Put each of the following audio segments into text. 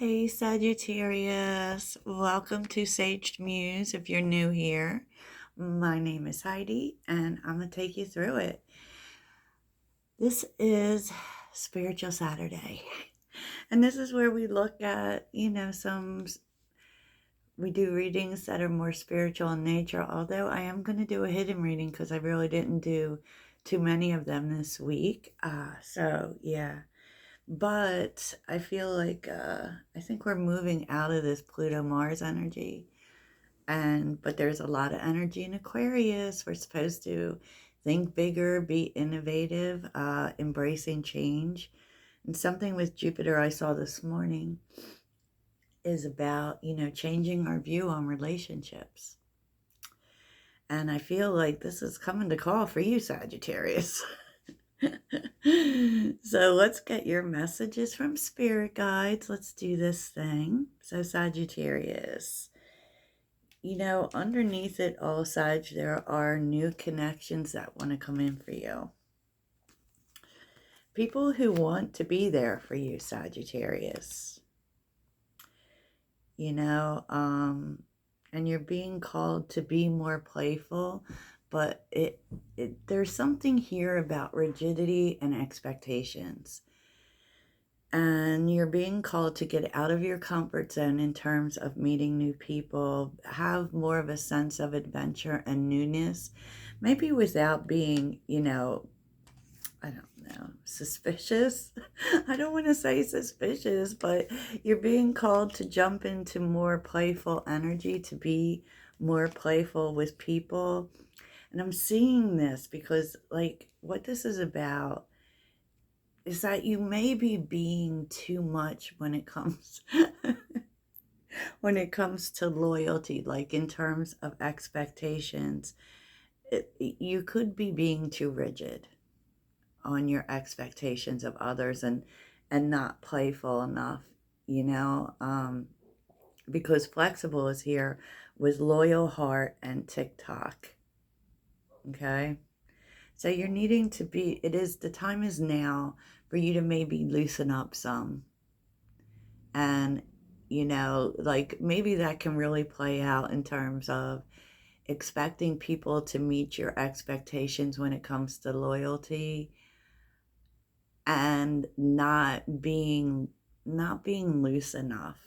Hey Sagittarius, welcome to Sage Muse. If you're new here, my name is Heidi and I'm going to take you through it. This is Spiritual Saturday, and this is where we look at, we do readings that are more spiritual in nature, although I am going to do a hidden reading because I really didn't do too many of them this week. Yeah. But I feel like I think we're moving out of this Pluto Mars energy, but there's a lot of energy in Aquarius. We're supposed to think bigger, be innovative, embracing change. And something with Jupiter I saw this morning is about, changing our view on relationships. And I feel like this is coming to call for you, Sagittarius. So let's get your messages from spirit guides. Let's do this thing. So Sagittarius, underneath it all, Sag, there are new connections that want to come in for you. People who want to be there for you, Sagittarius. And you're being called to be more playful, but there's something here about rigidity and expectations. And you're being called to get out of your comfort zone in terms of meeting new people, have more of a sense of adventure and newness, maybe without being, I don't know, suspicious. I don't want to say suspicious, but you're being called to jump into more playful energy, to be more playful with people. And I'm seeing this because, like, what this is about is that you may be being too much when it comes when it comes to loyalty, like in terms of expectations. You could be being too rigid on your expectations of others, and not playful enough, because flexible is here with loyal heart and TikTok. Okay. So you're needing to be, the time is now for you to maybe loosen up some. And, like maybe that can really play out in terms of expecting people to meet your expectations when it comes to loyalty, and not being loose enough.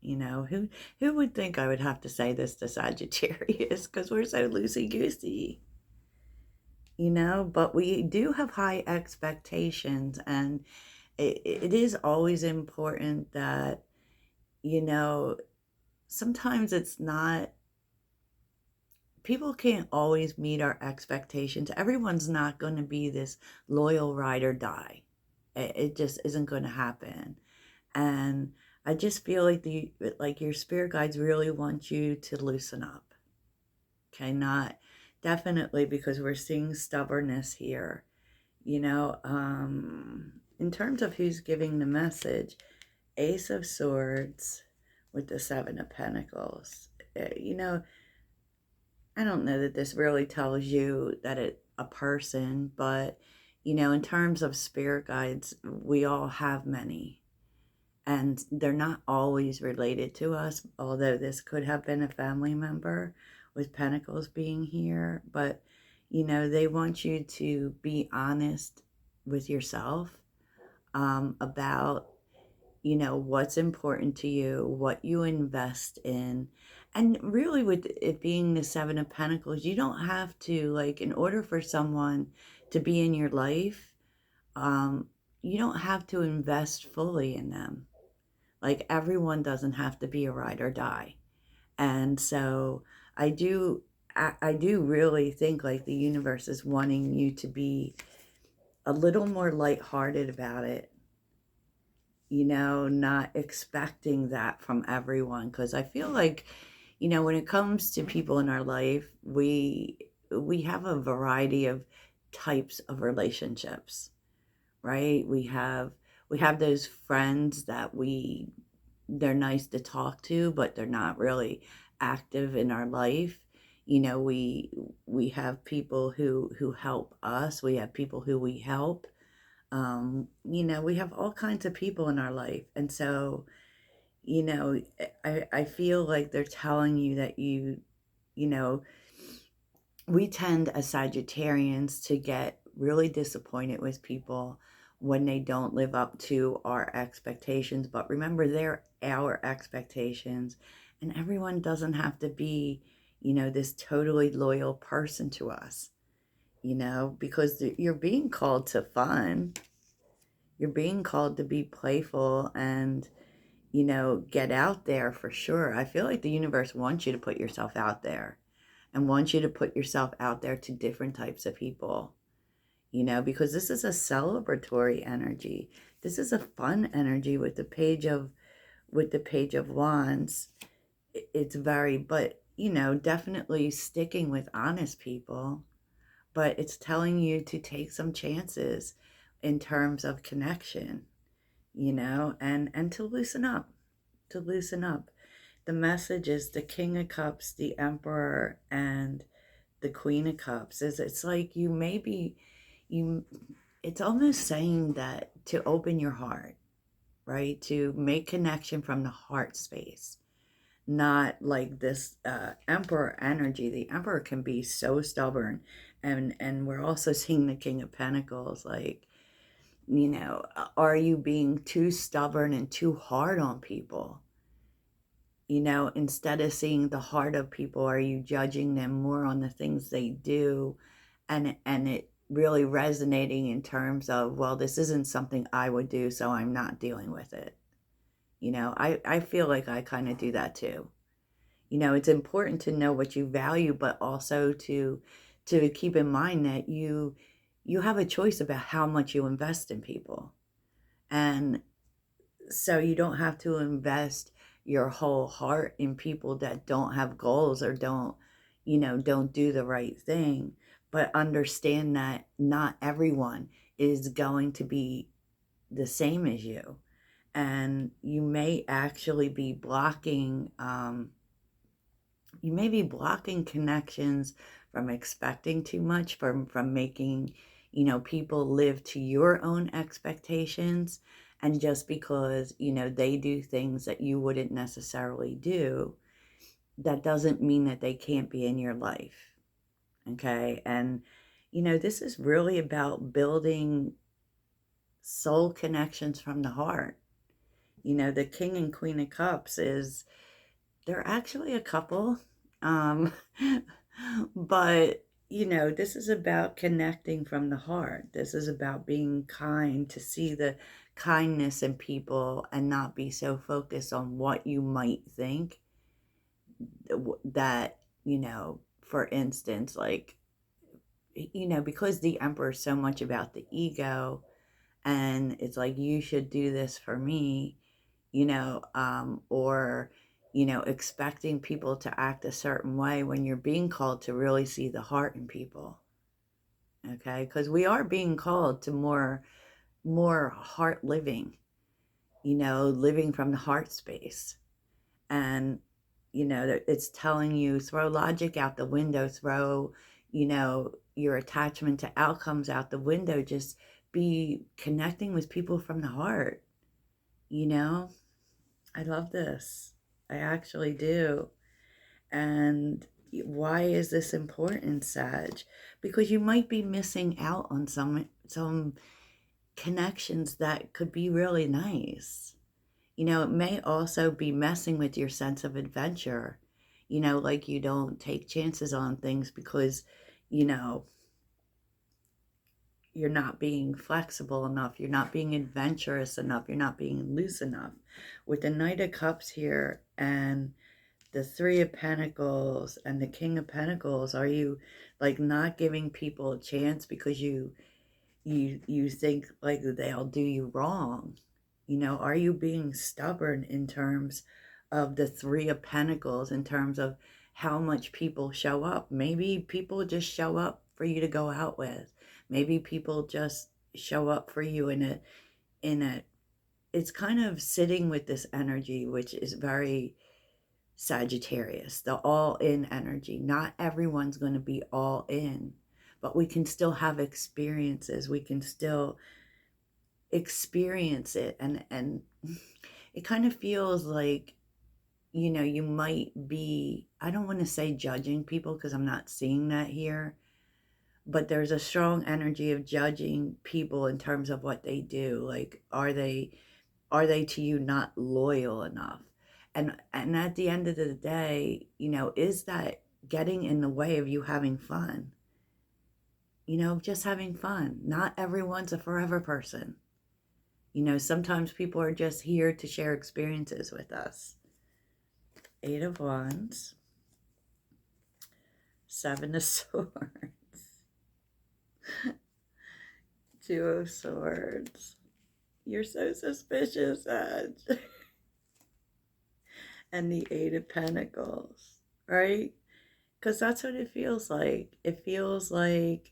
Who would think I would have to say this to Sagittarius because we're so loosey goosey. But we do have high expectations, and it is always important that, sometimes it's not, people can't always meet our expectations. Everyone's not going to be this loyal ride or die. It just isn't going to happen. And I just feel like your spirit guides really want you to loosen up. Okay, not definitely, because we're seeing stubbornness here. In terms of who's giving the message, Ace of Swords with the Seven of Pentacles. I don't know that this really tells you that it's a person, but, in terms of spirit guides, we all have many. And they're not always related to us, although this could have been a family member with Pentacles being here. But, they want you to be honest with yourself about, what's important to you, what you invest in. And really, with it being the Seven of Pentacles, you don't have to, like, in order for someone to be in your life, you don't have to invest fully in them. Like, everyone doesn't have to be a ride or die. And so I do really think like the universe is wanting you to be a little more lighthearted about it, not expecting that from everyone. Because I feel like, when it comes to people in our life, we have a variety of types of relationships, right? We have those friends that they're nice to talk to, but they're not really active in our life. We have people who help us. We have people who we help. We have all kinds of people in our life. And so, you know, I feel like they're telling you that you know, we tend as Sagittarians to get really disappointed with people when they don't live up to our expectations. But remember, they're our expectations, and everyone doesn't have to be, this totally loyal person to us, because you're being called to fun. You're being called to be playful and, get out there for sure. I feel like the universe wants you to put yourself out there and wants you to put yourself out there to different types of people, because this is a celebratory energy. This is a fun energy with the page of wands. It's very, but, definitely sticking with honest people, but it's telling you to take some chances in terms of connection, and to loosen up. The message is the King of Cups, the Emperor, and the Queen of Cups. Is it's like you it's almost saying that to open your heart, right? To make connection from the heart space. Not like this Emperor energy. The Emperor can be so stubborn, and we're also seeing the King of Pentacles. Like, are you being too stubborn and too hard on people? Instead of seeing the heart of people, are you judging them more on the things they do, and it really resonating in terms of, well, this isn't something I would do, so I'm not dealing with it. I feel like I kind of do that too. It's important to know what you value, but also to keep in mind that you have a choice about how much you invest in people. And so you don't have to invest your whole heart in people that don't have goals or don't do the right thing. But understand that not everyone is going to be the same as you. And you may be blocking connections from expecting too much, from making, people live to your own expectations. And just because, they do things that you wouldn't necessarily do, that doesn't mean that they can't be in your life. Okay. And, this is really about building soul connections from the heart. The King and Queen of Cups they're actually a couple. Um, but, this is about connecting from the heart. This is about being kind, to see the kindness in people and not be so focused on what you might think that, for instance, like, because the Emperor is so much about the ego, and it's like, you should do this for me, or, expecting people to act a certain way when you're being called to really see the heart in people. Okay. Because we are being called to more heart living, living from the heart space. And, it's telling you, throw logic out the window, throw, your attachment to outcomes out the window, just be connecting with people from the heart. you know I love this. I actually do. And why is this important, Sag? Because you might be missing out on some connections that could be really nice. It may also be messing with your sense of adventure. Like, you don't take chances on things because, you know, you're not being flexible enough, you're not being adventurous enough, you're not being loose enough. With the Knight of Cups here and the Three of Pentacles and the King of Pentacles, are you like not giving people a chance because you think like they'll do you wrong? Are you being stubborn in terms of the Three of Pentacles, in terms of how much people show up? Maybe people just show up for you to go out with. Maybe people just show up for you in a it's kind of sitting with this energy, which is very Sagittarius, the all in energy. Not everyone's going to be all in, but we can still have experiences. We can still experience it. And it kind of feels like, you might be, I don't want to say judging people because I'm not seeing that here, but there's a strong energy of judging people in terms of what they do. Like, are they to you not loyal enough? And at the end of the day, is that getting in the way of you having fun? Just having fun. Not everyone's a forever person. Sometimes people are just here to share experiences with us. 8 of Wands, 7 of Swords, 2 of Swords. You're so suspicious, Sag. And the 8 of Pentacles, right? Because that's what it feels like. It feels like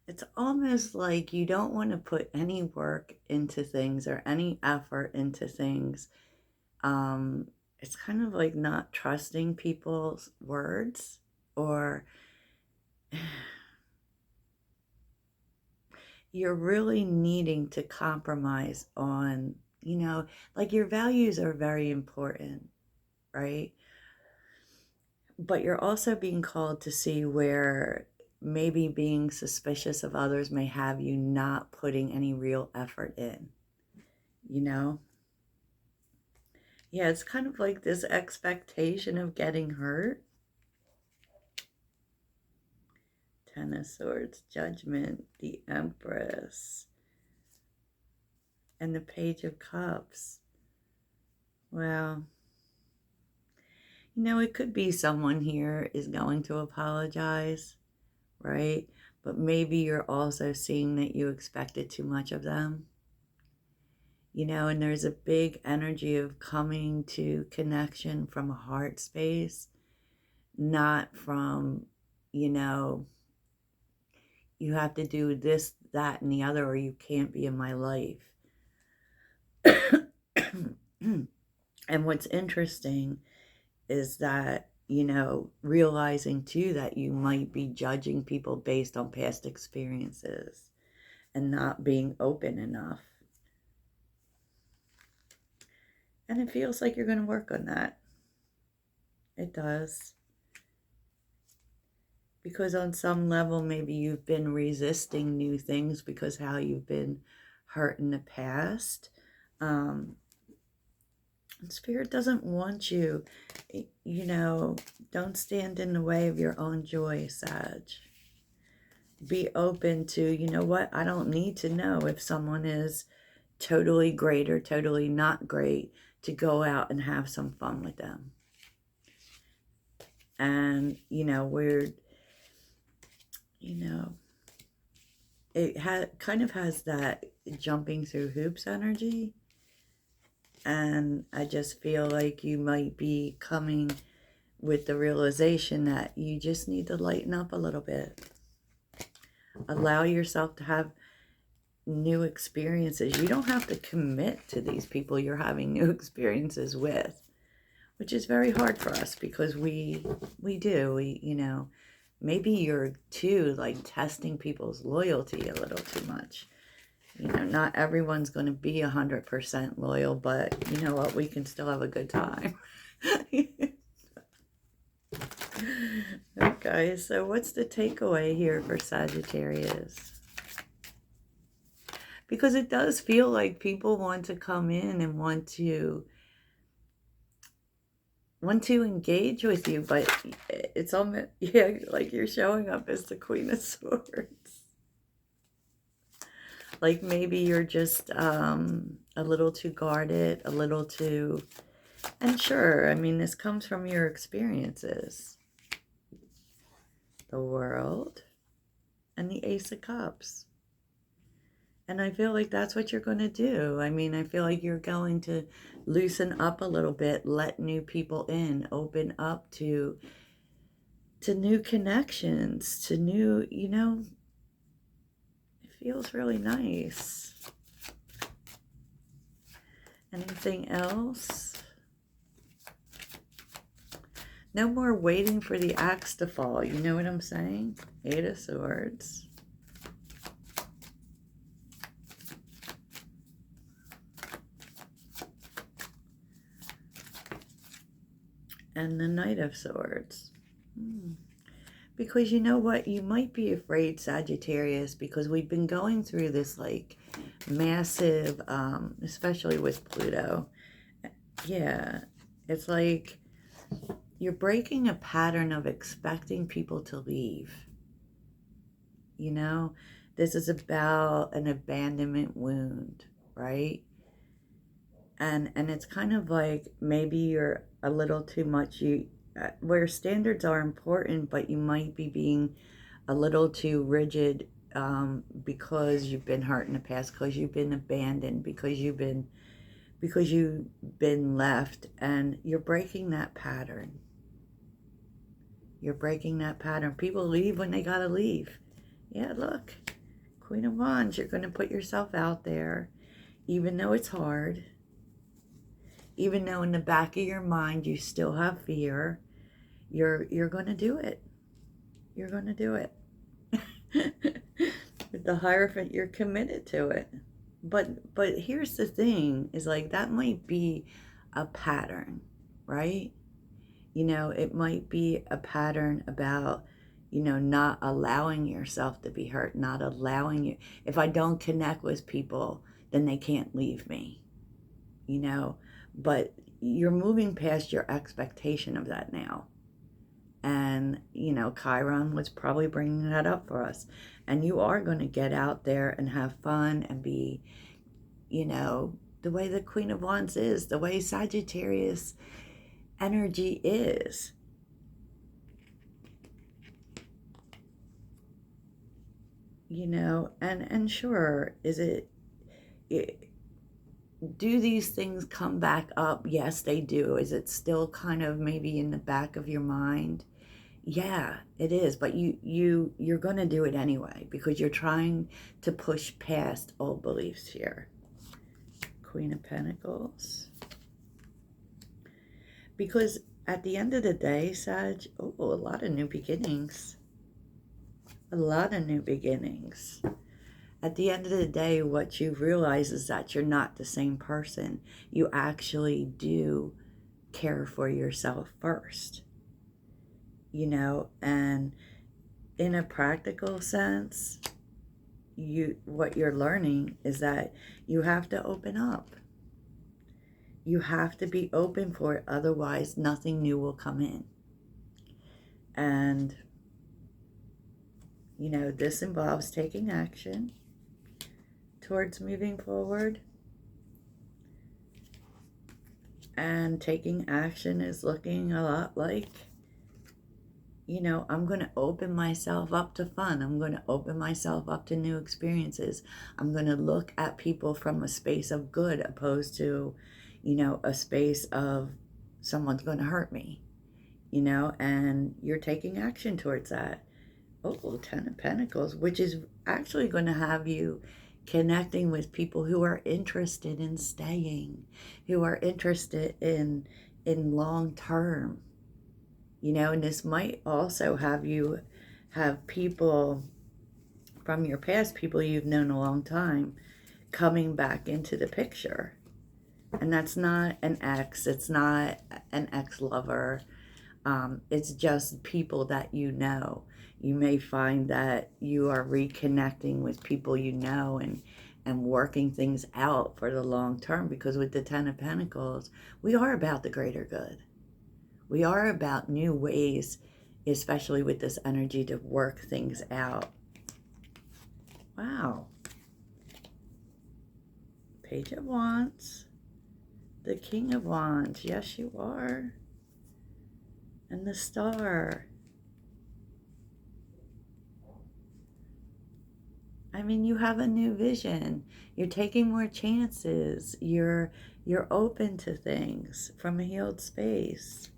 it's almost like you don't want to put any work into things or any effort into things. It's kind of like not trusting people's words, or you're really needing to compromise on, like your values are very important, right? But you're also being called to see where maybe being suspicious of others may have you not putting any real effort in, you know? Yeah, it's kind of like this expectation of getting hurt. 10 of Swords, Judgment, the Empress, and the Page of Cups. Well, it could be someone here is going to apologize, right? But maybe you're also seeing that you expected too much of them. And there's a big energy of coming to connection from a heart space, not from, you have to do this, that, and the other, or you can't be in my life. And what's interesting is that, realizing too that you might be judging people based on past experiences and not being open enough. And it feels like you're going to work on that. It does. Because on some level, maybe you've been resisting new things because how you've been hurt in the past. Spirit doesn't want you, don't stand in the way of your own joy, Sag. Be open to, what, I don't need to know if someone is totally great or totally not great to go out and have some fun with them. And, it kind of has that jumping through hoops energy. And I just feel like you might be coming with the realization that you just need to lighten up a little bit. Allow yourself to have new experiences. You don't have to commit to these people you're having new experiences with, which is very hard for us because we do. Maybe you're too, like, testing people's loyalty a little too much. Not everyone's going to be 100% loyal, but you know what? We can still have a good time. Okay, so what's the takeaway here for Sagittarius? Because it does feel like people want to come in and want to engage with you, but it's almost, like you're showing up as the Queen of Swords. Like maybe you're just a little too guarded, a little too... And sure, this comes from your experiences. The World and the Ace of Cups. And I feel like that's what you're going to do. I feel like you're going to loosen up a little bit, let new people in, open up to new connections, to new, it feels really nice. Anything else? No more waiting for the axe to fall. You know what I'm saying? 8 of Swords. and the Knight of Swords. Because you know what? You might be afraid, Sagittarius, because we've been going through this like massive, especially with Pluto. Yeah, it's like you're breaking a pattern of expecting people to leave. You know, this is about an abandonment wound, right? And it's kind of like maybe you're a little too much, where standards are important, but you might be being a little too rigid, because you've been hurt in the past, because you've been abandoned, because you've been left, and you're breaking that pattern. You're breaking that pattern. People leave when they gotta leave. Yeah, look, Queen of Wands, you're gonna put yourself out there, even though it's hard. Even though in the back of your mind you still have fear, you're going to do it. You're going to do it. With the Hierophant, you're committed to it. But here's the thing, is like that might be a pattern, right? You know, it might be a pattern about, you know, not allowing yourself to be hurt, not allowing you. If I don't connect with people, then they can't leave me, you know. But you're moving past your expectation of that now. And, you know, Chiron was probably bringing that up for us. And you are going to get out there and have fun and be, you know, the way the Queen of Wands is, the way Sagittarius energy is. You know, and sure, do these things come back up? Yes, they do. Is it still kind of maybe in the back of your mind? Yeah, it is. But you're going to do it anyway, because you're trying to push past old beliefs here. Queen of Pentacles. Because at the end of the day, Sag, a lot of new beginnings. A lot of new beginnings. At the end of the day, what you realize is that you're not the same person. You actually do care for yourself first. You know, and in a practical sense, what you're learning is that you have to open up. You have to be open for it, otherwise nothing new will come in. And, you know, this involves taking action towards moving forward. And taking action is looking a lot like, you know, I'm going to open myself up to fun. I'm going to open myself up to new experiences. I'm going to look at people from a space of good, opposed to, you know, a space of someone's going to hurt me, you know, and you're taking action towards that. Ten of Pentacles, which is actually going to have you connecting with people who are interested in staying, who are interested in long term, you know. And this might also have you have people from your past, people you've known a long time, coming back into the picture. And that's not an ex, it's not an ex-lover, it's just people that you know. You may find that you are reconnecting with people you know, and working things out for the long term, because with the Ten of Pentacles, we are about the greater good. We are about new ways, especially with this energy, to work things out. Wow. Page of Wands. The King of Wands. Yes, you are. And the Star. I mean, you have a new vision. You're taking more chances. You're open to things from a healed space.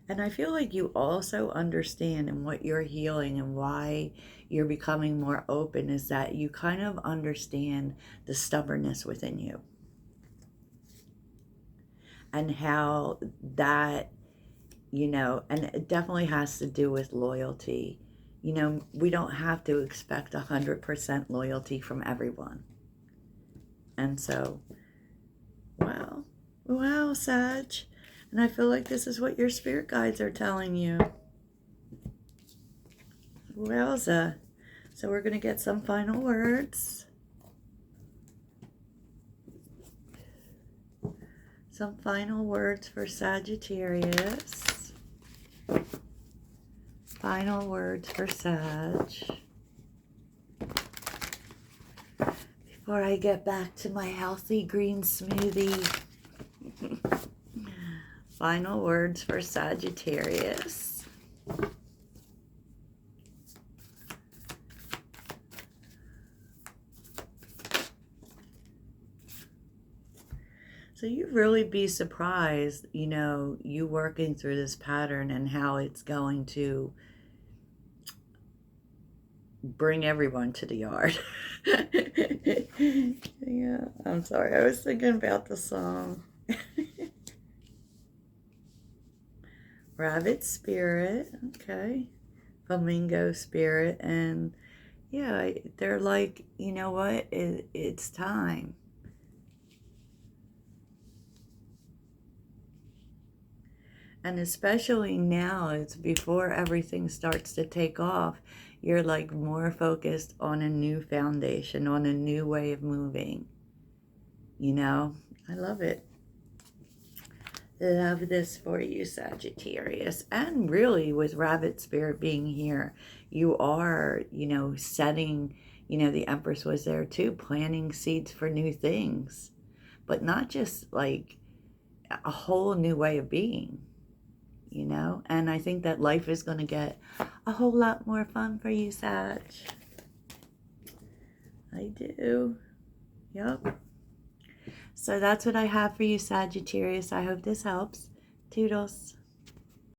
And I feel like you also understand, and what you're healing and why you're becoming more open is that you kind of understand the stubbornness within you. And how that, you know, and it definitely has to do with loyalty. You know, we don't have to expect 100% loyalty from everyone. And so, wow, Sag. And I feel like this is what your spirit guides are telling you. Wowza. So we're going to get some final words. Some final words for Sagittarius. Final words for Sag. Before I get back to my healthy green smoothie. Final words for Sagittarius. So you'd really be surprised, you know, you working through this pattern and how it's going to bring everyone to the yard. Yeah, I'm sorry. I was thinking about the song. Rabbit spirit, okay. Flamingo spirit, and yeah, they're like, you know what? It's time. And especially now, it's before everything starts to take off, you're like more focused on a new foundation, on a new way of moving. You know, I love it. Love this for you, Sagittarius. And really, with Rabbit Spirit being here, you are, you know, setting, you know, the Empress was there too, planting seeds for new things. But not just like a whole new way of being, you know? And I think that life is going to get a whole lot more fun for you, Sag. I do. Yep. So that's what I have for you, Sagittarius. I hope this helps. Toodles.